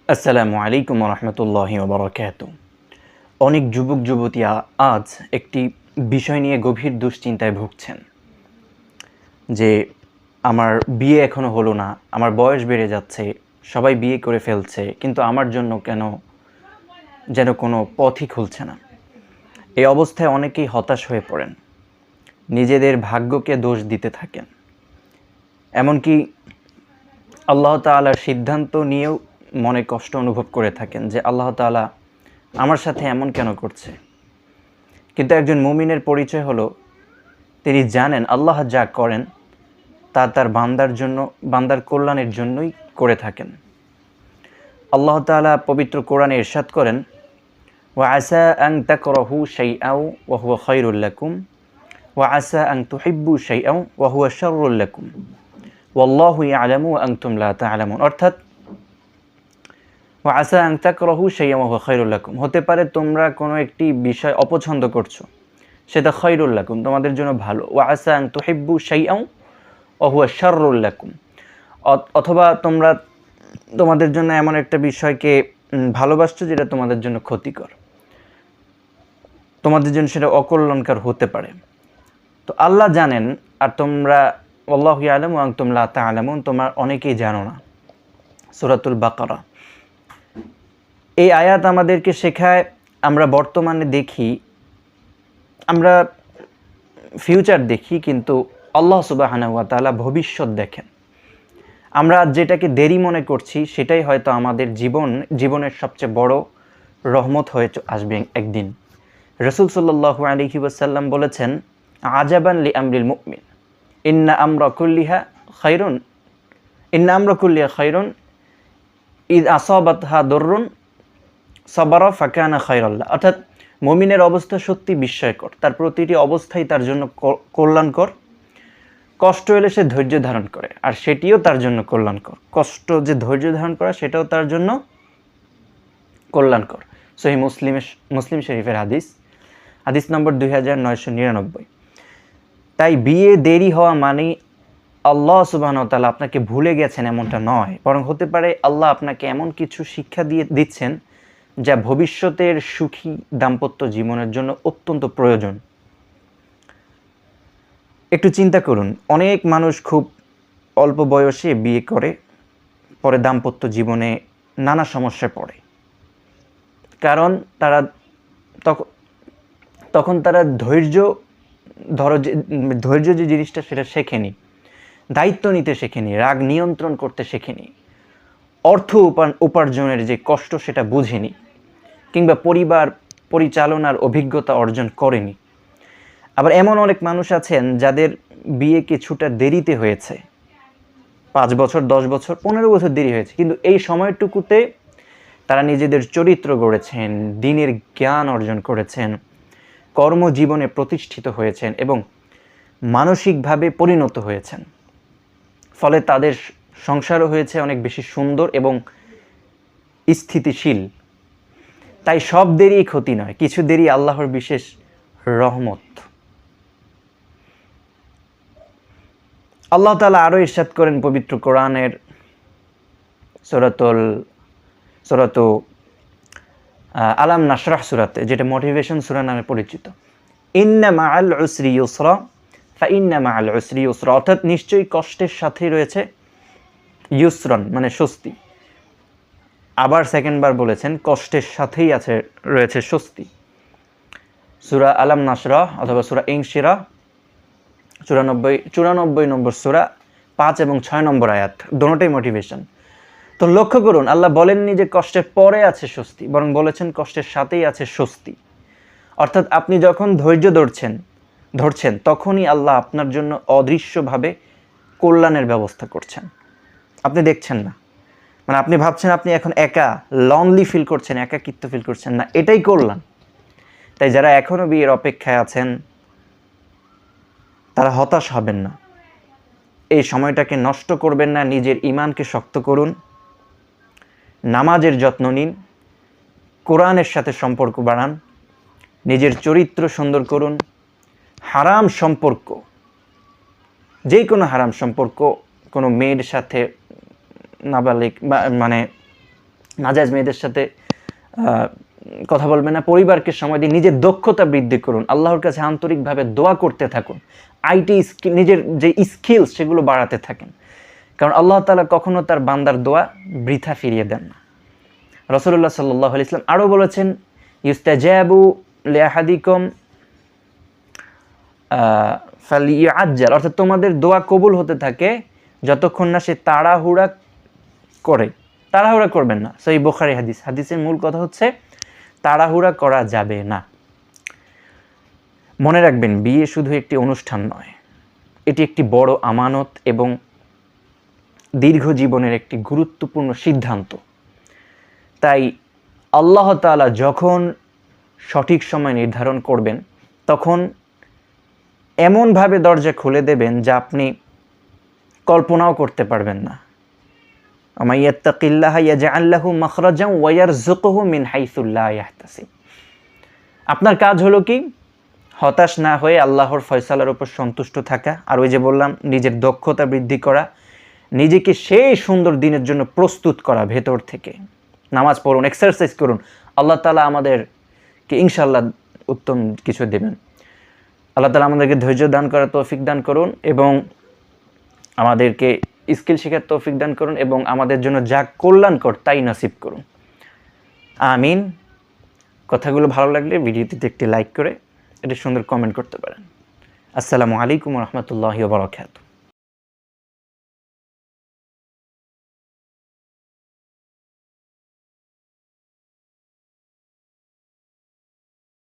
আসসালামু আলাইকুম রহমতুল্লাহি ওবরাকাতুহু। অনেক যুবক যুবতী আজ একটি বিষয় নিয়ে গভীর দুশ্চিন্তায় ভুগছেন যে আমার বিয়ে এখনও হলো না, আমার বয়স বেড়ে যাচ্ছে, সবাই বিয়ে করে ফেলছে, কিন্তু আমার জন্য যেন কোনো পথই খুলছে না। এই অবস্থায় অনেকেই হতাশ হয়ে পড়েন, নিজেদের ভাগ্যকে দোষ দিতে থাকেন, এমনকি আল্লাহ তাআলার সিদ্ধান্ত নিয়েও মনে কষ্ট অনুভব করে থাকেন যে আল্লাহ তাআলা আমার সাথে এমন কেন করছে। কিন্তু একজন মুমিনের পরিচয় হলো তিনি জানেন আল্লাহ যা করেন তা তার বান্দার কল্যাণের জন্যই করে থাকেন। আল্লাহ তাআলা পবিত্র কোরআনে ইরশাদ করেন, ওয়া আসা আন তাকরাহু শাইআও ওয়া হুয়া খায়রুল লাকুম ওয়া আসা আন তুহিব্বু শাইআও ওয়া হুয়া শাররুল লাকুম ওয়াল্লাহু ইয়ালামু ওয়া আনতুম লা তা'লামুন। অর্থাৎ ওয়া আসা আন তাকরাহু শাইআও ওয়া হুয়া খায়রুল লাকুম, হতে পারে তোমরা কোনো একটি বিষয় অপছন্দ করছো, সেটা খায়রুল লাকুম তোমাদের জন্য ভালো। ওয়া আসা আন তুহিব্বু শাইআও ওয়া হুয়া শাররুল লাকুম, অথবা তোমাদের জন্য এমন একটা বিষয়কে ভালোবাসছো যেটা তোমাদের জন্য ক্ষতিকর, তোমাদের জন্য সেটা অকল্যাণকর হতে পারে। তো আল্লাহ জানেন, আর তোমরা আল্লাহু ইয়ালামু ওয়া আনতুম লা তা'লামুন, তোমরা অনেকেই জানো না। সূরাতুল বাকারা। এই আয়াত আমাদেরকে শেখায়, আমরা বর্তমানে দেখি, আমরা ফিউচার দেখি, কিন্তু আল্লাহ সুবহানাহু ওয়া তাআলা ভবিষ্যৎ দেখেন। আমরা যেটাকে দেরি মনে করছি সেটাই হয়তো আমাদের জীবনের সবচেয়ে বড় রহমত হয়ে আসবে একদিন। রাসূল সাল্লাল্লাহু আলাইহি ওয়াসাল্লাম বলেছেন, আজাবান লি আমরিল মুমিন ইন্না আমরা কুল্লিহা খায়রুন ইদ আসাবাতহা দুররুন সাবারা ফাকানা খায়রাল্লাহ। অর্থাৎ মুমিনের অবস্থা সত্যি বিস্ময়কর, তার প্রতিটি অবস্থাই তার জন্য কল্যাণকর। কষ্ট এলে সে ধৈর্য ধারণ করে, আর সেটিও তার জন্য কল্যাণকর। কষ্ট যে ধৈর্য ধারণ করা, সেটাও তার জন্য কল্যাণকর। সহিহ মুসলিম শরীফের হাদিস নম্বর 2999। তাই বিয়ে দেরি হওয়া মানেই আল্লাহ সুবহানাহু ওয়া তাআলা আপনাকে ভুলে গেছেন এমনটা নয়, বরং হতে পারে আল্লাহ আপনাকে এমন কিছু শিক্ষা দিচ্ছেন যা ভবিষ্যতের সুখী দাম্পত্য জীবনের জন্য অত্যন্ত প্রয়োজন। একটু চিন্তা করুন, অনেক মানুষ খুব অল্প বয়সে বিয়ে করে, পরে দাম্পত্য জীবনে নানা সমস্যায় পড়ে, কারণ তারা তখন তারা ধৈর্য যে জিনিসটা সেটা শেখেনি, দায়িত্ব নিতে শেখেনি, রাগ নিয়ন্ত্রণ করতে শেখেনি, অর্থ উপার্জনের যে কষ্ট সেটা বুঝেনি, কিংবা পরিবার পরিচালনার অভিজ্ঞতা অর্জন করেনি। আবার এমন অনেক মানুষ আছেন যাদের বিয়ে কিছুটা দেরিতে হয়েছে, 5 বছর, 10 বছর, 15 বছর দেরি হয়েছে, কিন্তু এই সময়টুকুতে তারা নিজেদের চরিত্র গড়েছেন, দ্বীনের জ্ঞান অর্জন করেছেন, কর্মজীবনে প্রতিষ্ঠিত হয়েছেন এবং মানসিকভাবে পরিণত হয়েছেন। ফলে তাদের সংসারও হয়েছে অনেক বেশি সুন্দর এবং স্থিতিশীল। তাই সব দেরি ক্ষতি নয়, কিছু দেরি আল্লাহর বিশেষ রহমত। আল্লাহ তাআলা আরও ইরশাদ করেন পবিত্র কোরআনের সূরাতু আলাম নাশরাহ সূরাতে, যেটা মোটিভেশন সূরা নামে পরিচিত। ইন্না মাআল উসরি ইউসরা ফাইন্না মাআল উসরি ইউসরা, অর্থাৎ নিশ্চয়ই কষ্টের সাথেই রয়েছে ইউসরান, মানে স্বস্তি। আবার সেকেন্ডবার বলেছেন কষ্টের সাথেই রয়েছে স্বস্তি। সূরা আলাম নাশরাহ অথবা সূরা ইনশিরাহ 94 নম্বর সূরা, 5 এবং 6 নম্বর আয়াত, দুটোটাই মোটিভেশন। তো লক্ষ্য করুন, আল্লাহ বলেননি যে কষ্টের পরে আছে স্বস্তি, বরং বলেছেন কষ্টের সাথেই আছে স্বস্তি। অর্থাৎ আপনি যখন ধৈর্য ধরছেন তখনই আল্লাহ আপনার জন্য অদৃশ্যভাবে কল্যাণের ব্যবস্থা করছেন, আপনি দেখছেন না। মানে আপনি ভাবছেন আপনি এখন একা, লনলি ফিল করছেন, একাকিত্ব ফিল করছেন না, এটাই কল্যাণ। তাই যারা এখনও বিয়ের অপেক্ষায় আছেন তারা হতাশ হবেন না, এই সময়টাকে নষ্ট করবেন না, নিজের ঈমানকে শক্ত করুন, নামাজের যত্ন নিন, কোরআনের সাথে সম্পর্ক বাড়ান, নিজের চরিত্র সুন্দর করুন। হারাম সম্পর্ক, যে কোনো হারাম সম্পর্ক, কোনো মেয়ের সাথে নাবালিক মানে নাজায়েজ মেয়েদের সাথে কথা বলবেন না, পরিবারকে সময় দিয়ে নিজের দক্ষতা বৃদ্ধি করুন, আল্লাহর কাছে আন্তরিকভাবে দোয়া করতে থাকুন, আইটি স্কিল, নিজের যে স্কিলস সেগুলো বাড়াতে থাকেন, কারণ আল্লাহ তাআলা কখনো তার বান্দার দোয়া বৃথা ফিরিয়ে দেন না। রাসূলুল্লাহ সাল্লাল্লাহু আলাইহি ওয়াসাল্লাম আরও বলেছেন, ইউস্তাজাবু লিআহাদিকুম ফালিয়াজ্জাল, অর্থাৎ তোমাদের দোয়া কবুল হতে থাকে যতক্ষণ না সে তাড়াহুড়া করবেন না। সহিহ বুখারী হাদিস, হাদিসের মূল কথা হচ্ছে তাড়াহুড়া করা যাবে না। মনে রাখবেন, বিয়ে শুধু একটি অনুষ্ঠান নয়, এটি একটি বড় আমানত এবং দীর্ঘ জীবনের একটি গুরুত্বপূর্ণ সিদ্ধান্ত। তাই আল্লাহ তাআলা যখন সঠিক সময় নির্ধারণ করবেন তখন এমনভাবে দরজা খুলে দেবেন যা আপনি কল্পনাও করতে পারবেন না। ওয়া ইয়াত্তাকিল্লাহা ইয়াজআল লাহু মাখরাজান ওয়া ইয়ারযুকুহু মিন হাইসু লা ইয়াহতাসিব। আপনার কাজ হলো কি? হতাশ না হয়ে আল্লাহর ফয়সালার উপর সন্তুষ্ট থাকা, আর ওই যে বললাম নিজের দক্ষতা বৃদ্ধি করা, নিজেকে সেই সুন্দর দিনের জন্য প্রস্তুত করা ভেতর থেকে। নামাজ পড়ুন, এক্সারসাইজ করুন, আল্লাহ তাআলা আমাদেরকে ইনশাআল্লাহ উত্তম কিছু দেবেন। আল্লাহ তাআলা আমাদেরকে ধৈর্য দান করার তৌফিক দান করুন এবং আমাদেরকে স্কিল শেখার তৌফিক দান করুন এবং আমাদের জন্য যা কল্যাণকর তাই নসিব করুন। আমিন। কথাগুলো ভালো লাগলে ভিডিওটিতে একটি লাইক করে একটি সুন্দর কমেন্ট করতে পারেন। আসসালামু আলাইকুম ওয়া রাহমাতুল্লাহি ওয়া বারাকাতুহু।